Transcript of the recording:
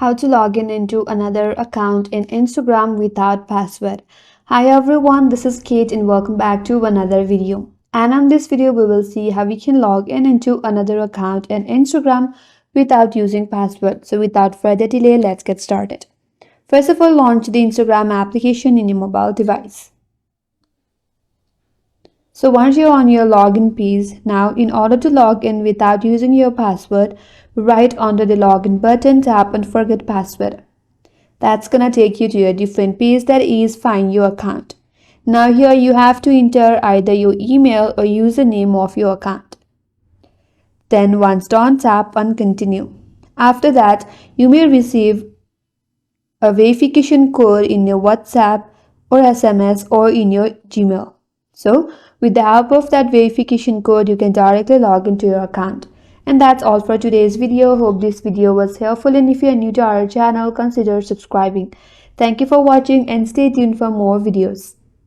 How to log in into another account in Instagram without password. Hi everyone, this is Kate and welcome back to another video. And on this video we will see how we can log in into another account in Instagram without using password. So without further delay, let's get started. First of all, launch the Instagram application in your mobile device. So once you're on your login page, now in order to log in without using your password, right under the login button, tap on forget password. That's gonna take you to a different page that is find your account. Now here you have to enter either your email or username of your account. Then once done, tap on continue. After that, you may receive a verification code in your WhatsApp or SMS or in your Gmail. So with the help of that verification code, you can directly log into your account. And that's all for today's video. Hope this video was helpful, and if you are new to our channel, consider subscribing. Thank you for watching and stay tuned for more videos.